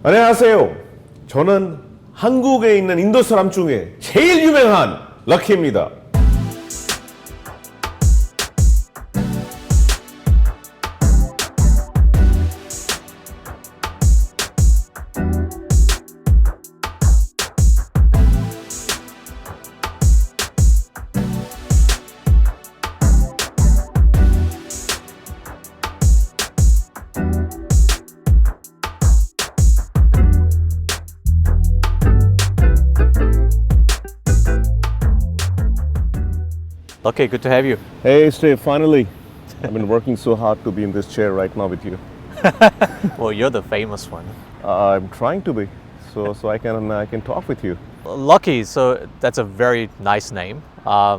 안녕하세요. 저는 한국에 있는 인도 사람 중에 제일 유명한 럭키입니다. Okay, good to have you. Hey Steve, finally. I've been working so hard to be in this chair right now with you. Well, you're the famous one. I'm trying to be, so I can talk with you. Lucky, so that's a very nice name.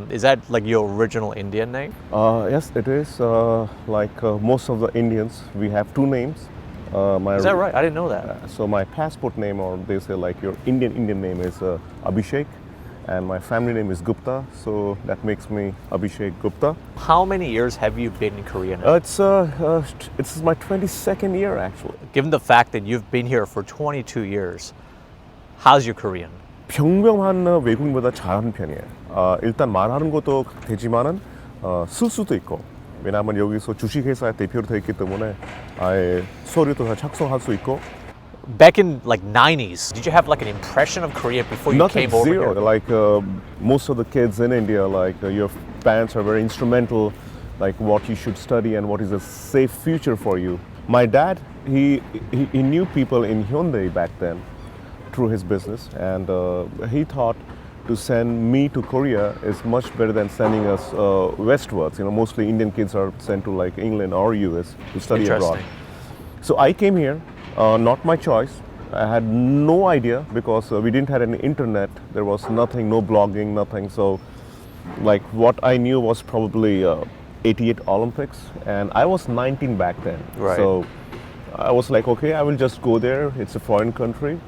Is that like your original Indian name? Yes, it is. Most of the Indians, we have two names. Is that right? I didn't know that. So my passport name, or they say like your Indian name is Abhishek, and my family name is Gupta, so that makes me Abhishek Gupta. How many years have you been in Korea now? It's my 22nd year actually. Given the fact that you've been here for 22 years, how's your Korean? 평범한 외국인보다 잘하는 편이에요. 일단 말하는 것도 되지만은 쓸 수도 있고, 왜냐하면 여기서 주식회사의 대표로 되어 있기 때문에 아예 서류도 다 작성할 수 있고. Back in like 90s, did you have like an impression of Korea before you came over zero. here? Like most of the kids in India, like your parents are very instrumental, like what you should study and what is a safe future for you. My dad, he knew people in Hyundai back then through his business, and he thought to send me to Korea is much better than sending us westwards. You know, mostly Indian kids are sent to like England or US to study abroad. So I came here. Not my choice. I had no idea because we didn't have any internet. There was nothing, no blogging, nothing. So, like what I knew was probably 88 Olympics, and I was 19 back then. Right. So, I was like, okay, I will just go there. It's a foreign country,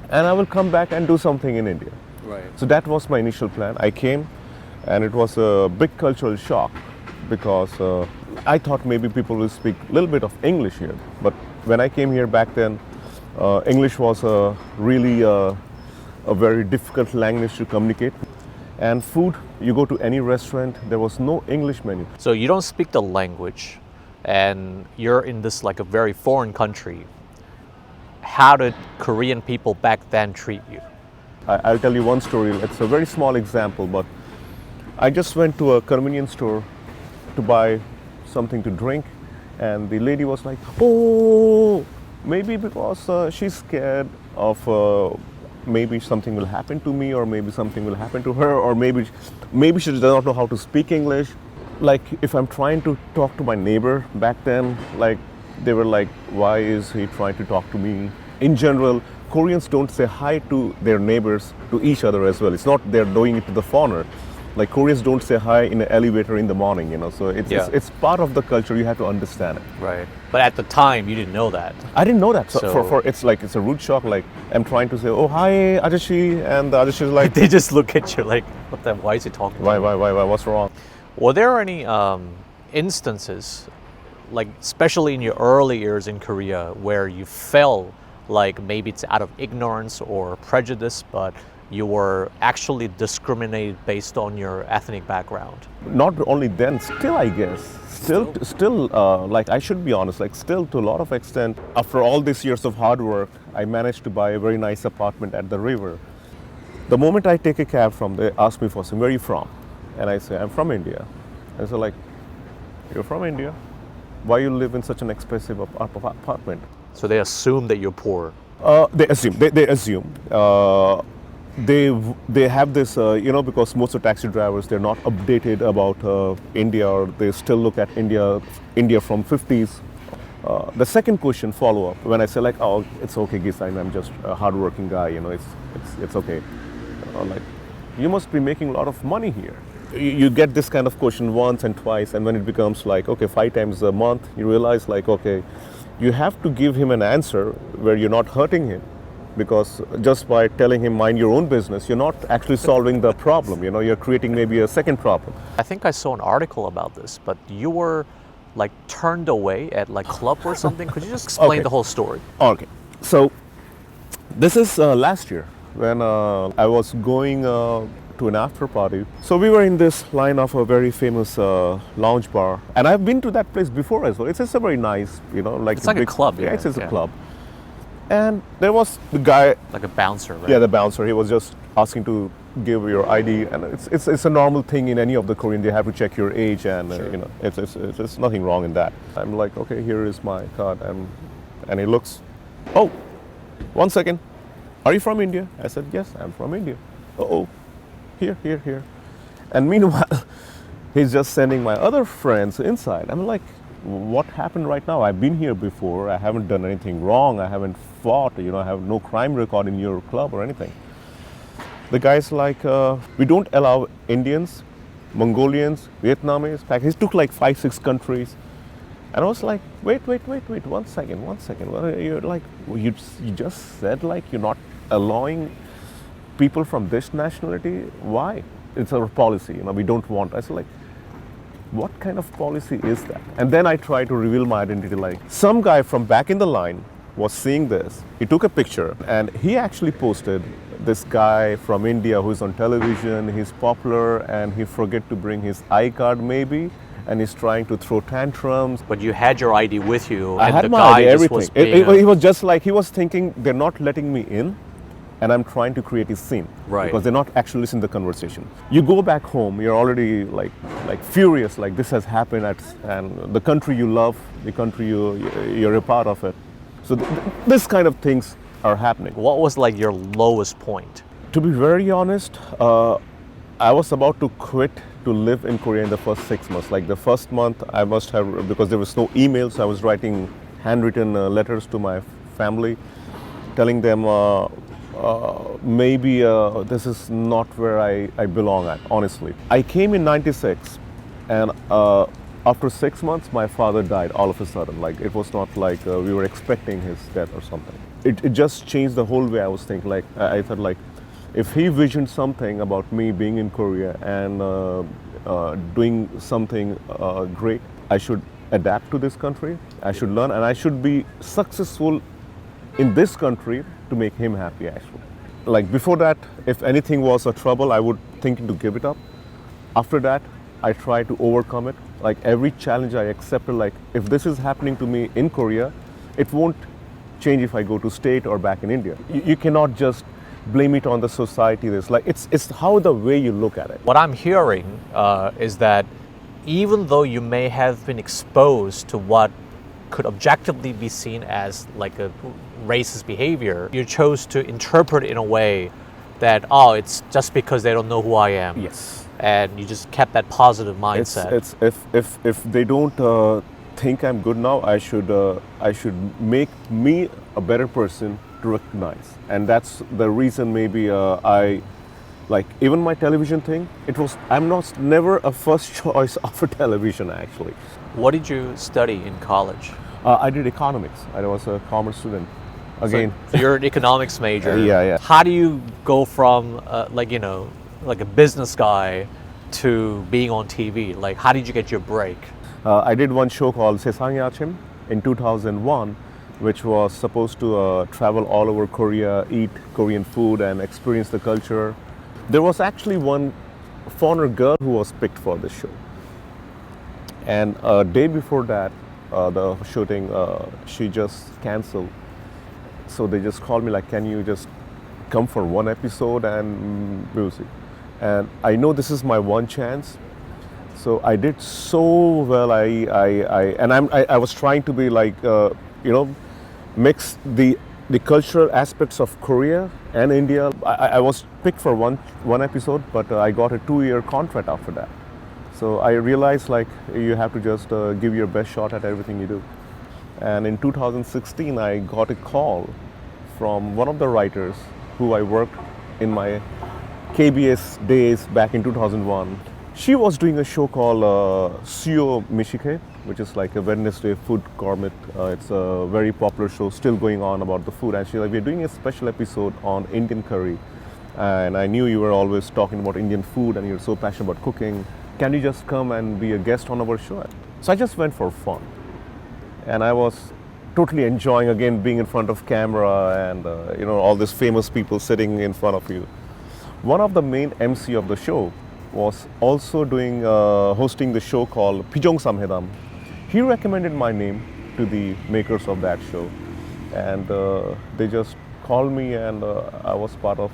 and I will come back and do something in India. Right. So that was my initial plan. I came, and it was a big cultural shock because I thought maybe people will speak a little bit of English here, but when I came here back then, English was really a very difficult language to communicate. And food, you go to any restaurant, there was no English menu. So you don't speak the language, and you're in this like a very foreign country. How did Korean people back then treat you? I'll tell you one story. It's a very small example, but I just went to a convenience store to buy something to drink. And the lady was like, oh, maybe because she's scared of maybe something will happen to me, or maybe something will happen to her, or maybe she does not know how to speak English. Like if I'm trying to talk to my neighbor back then, like they were like, why is he trying to talk to me? In general, Koreans don't say hi to their neighbors, to each other as well. It's not they're doing it to the foreigner. Like Koreans don't say hi in an elevator in the morning, you know. So it's part of the culture. You have to understand it. Right. But at the time, you didn't know that. I didn't know that. So for it's a rude shock. Like I'm trying to say, oh hi, Ajashi, and the Ajashi is like, they just look at you like, what the? Why is he talking? Why? What's wrong? Were there any instances, like especially in your early years in Korea, where you felt like maybe it's out of ignorance or prejudice, but you were actually discriminated based on your ethnic background? Not only then, still I guess. Still, like I should be honest, like still to a lot of extent, after all these years of hard work, I managed to buy a very nice apartment at the river. The moment I take a cab they ask me for some, where are you from? And I say, I'm from India. And so like, you're from India? Why you live in such an expensive apartment? So they assume that you're poor. They assume. They have this, because most of taxi drivers, they're not updated about India, or they still look at India from 50s. The second question follow up when I say like, oh, it's okay, Gisai, I'm just a hardworking guy, you know, it's okay. Like, you must be making a lot of money here. You get this kind of question once and twice, and when it becomes like, okay, 5 times a month, you realize like, okay, you have to give him an answer where you're not hurting him. Because just by telling him mind your own business, you're not actually solving the problem. You know, you're creating maybe a second problem. I think I saw an article about this, but you were like turned away at like club or something. Could you just explain the whole story? Okay. So This is last year when I was going to an after party. So we were in this line of a very famous lounge bar, and I've been to that place before as well. It's a very nice, like It's like a club, Yeah, yeah, it's a yeah. club. And there was the guy, Like a bouncer, right? yeah, the bouncer. He was just asking to give your ID, and it's a normal thing in any of the Korean. They have to check your age, and Sure. it's nothing wrong in that. I'm like, okay, here is my card, and he looks, oh, 1 second, are you from India? I said, yes, I'm from India. Oh, here. And meanwhile, he's just sending my other friends inside. I'm like, what happened right now? I've been here before. I haven't done anything wrong. I haven't fought. I have no crime record in your club or anything. The guy's like, we don't allow Indians, Mongolians, Vietnamese. In fact, he took like 5-6 countries. And I was like, wait, 1 second. Well, you're like, you just said like you're not allowing people from this nationality. Why? It's our policy. We don't want. I said like, what kind of policy is that? And then I tried to reveal my identity. Like some guy from back in the line was seeing this. He took a picture and he actually posted this guy from India who's on television. He's popular and he forget to bring his iCard maybe. And he's trying to throw tantrums. But you had your ID with you, I and had the my guy idea, just everything. was being He was just like, he was thinking they're not letting me in, and I'm trying to create a scene. Right. Because they're not actually listening to the conversation. You go back home, you're already like furious, like this has happened, and the country you love, the country you're a part of it. So this kind of things are happening. What was like your lowest point? To be very honest, I was about to quit to live in Korea in the first 6 months. Like the first month, I must have, because there was no email, so I was writing handwritten letters to my family, telling them maybe this is not where I belong at, honestly. I came in 96, and after 6 months, my father died all of a sudden. Like it was not like we were expecting his death or something. It just changed the whole way I was thinking. Like I thought like, if he visioned something about me being in Korea and doing something great, I should adapt to this country. I should learn, and I should be successful in this country to make him happy, actually. Like before that, if anything was a trouble, I would think to give it up. After that, I try to overcome it. Like every challenge I accepted, like if this is happening to me in Korea, it won't change if I go to state or back in India. You cannot just blame it on the society. It's how the way you look at it. What I'm hearing is that even though you may have been exposed to what could objectively be seen as like a racist behavior, you chose to interpret it in a way that, oh, it's just because they don't know who I am. Yes. And you just kept that positive mindset. It's if they don't think I'm good now, I should make me a better person to recognize. And that's the reason maybe I like even my television thing. I'm never a first choice of a television actually. What did you study in college? I did economics. I was a commerce student. Again, So you're an economics major. Yeah. How do you go from like a business guy to being on TV? Like, how did you get your break? I did one show called 세상의 아침 in 2001, which was supposed to travel all over Korea, eat Korean food, and experience the culture. There was actually one foreigner girl who was picked for this show. And a day before that, the shooting, she just canceled. So they just called me like, can you just come for one episode and we'll see. And I know this is my one chance. So I did so well. I was trying to be like, mix the cultural aspects of Korea and India. I was picked for one episode, but I got a 2-year contract after that. So I realized like you have to just give your best shot at everything you do. And in 2016, I got a call from one of the writers who I worked in my KBS days back in 2001. She was doing a show called Seo Mishike, which is like a Wednesday food gourmet. It's a very popular show still going on about the food. And she's like, we're doing a special episode on Indian curry. And I knew you were always talking about Indian food and you're so passionate about cooking. Can you just come and be a guest on our show? So I just went for fun. And I was totally enjoying again being in front of camera and all these famous people sitting in front of you. One of the main MC of the show was also doing hosting the show called Pijong Samhedam. He recommended my name to the makers of that show, and they just called me, and I was part of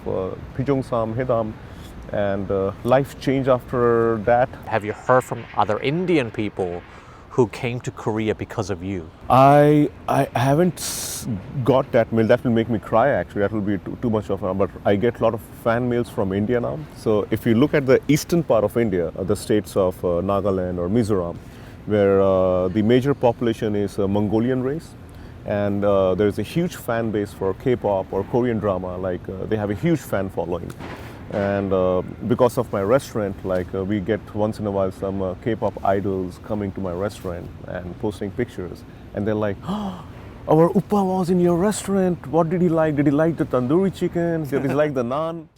Pijong Samhedam, and life changed after that. Have you heard from other Indian people who came to Korea because of you? I haven't got that mail. That will make me cry actually. That will be too much of a, but I get a lot of fan mails from India now. So if you look at the eastern part of India, the states of Nagaland or Mizoram, where the major population is Mongolian race, and there's a huge fan base for K-pop or Korean drama, like they have a huge fan following. And because of my restaurant, like we get once in a while some K-pop idols coming to my restaurant and posting pictures, and they're like, oh, our Uppa was in your restaurant. What did he like? Did he like the tandoori chicken? Did he like the naan?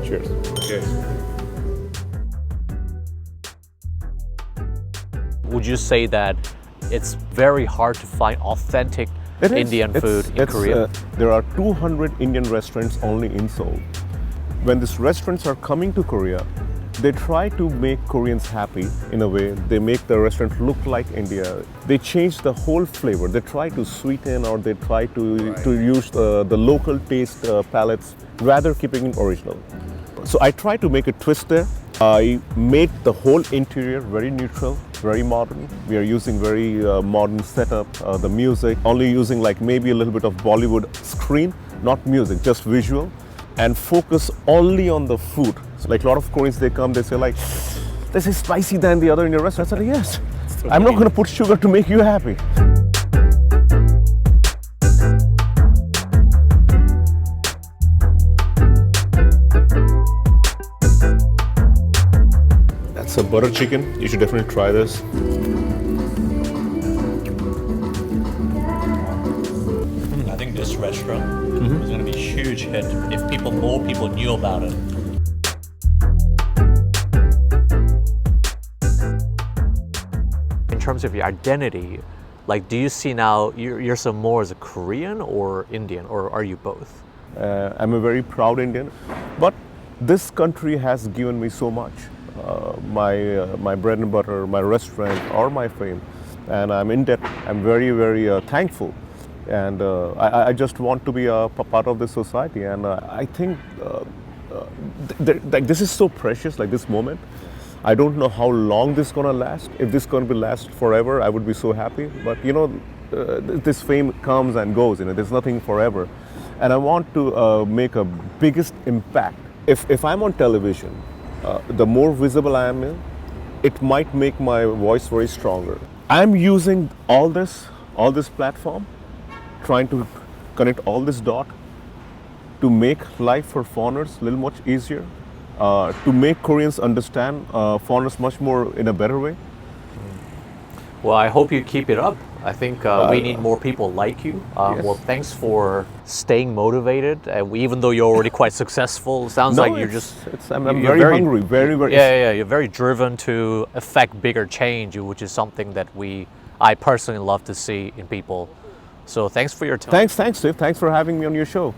Cheers. Yes. Would you say that it's very hard to find authentic Indian food in Korea? There are 200 Indian restaurants only in Seoul. When these restaurants are coming to Korea, they try to make Koreans happy in a way. They make the restaurant look like India. They change the whole flavor. They try to sweeten, or they try to use the local taste palettes, rather keeping it original. So I try to make a twist there. I made the whole interior very neutral, very modern. We are using very modern setup, the music, only using like maybe a little bit of Bollywood screen, not music, just visual, and focus only on the food. So like a lot of Koreans, they come, they say like, this is spicy than the other in your restaurant. I said, yes, I'm not going to put sugar to make you happy. That's a butter chicken. You should definitely try this. I think this restaurant is going to be a huge hit if more people knew about it. In terms of your identity, like, do you see now you're some more as a Korean or Indian, or are you both? I'm a very proud Indian, but this country has given me so much. My bread and butter, my restaurant, or my fame, and I'm in debt. I'm very, very thankful, and I just want to be a part of this society. And I think this is so precious, like this moment. I don't know how long this is gonna last. If this is gonna last forever, I would be so happy. But this fame comes and goes. There's nothing forever, and I want to make a biggest impact. If I'm on television, the more visible I am, it might make my voice very stronger. I'm using all this platform, trying to connect all this dot to make life for foreigners a little much easier, to make Koreans understand foreigners much more in a better way. Well, I hope you keep it up. I think we need more people like you. Yes. Well, thanks for staying motivated. Even though you're already quite successful, it sounds like you're just... I'm very hungry, very... Yeah, you're very driven to affect bigger change, which is something that I personally love to see in people. So thanks for your time. Thanks, Steve. Thanks for having me on your show.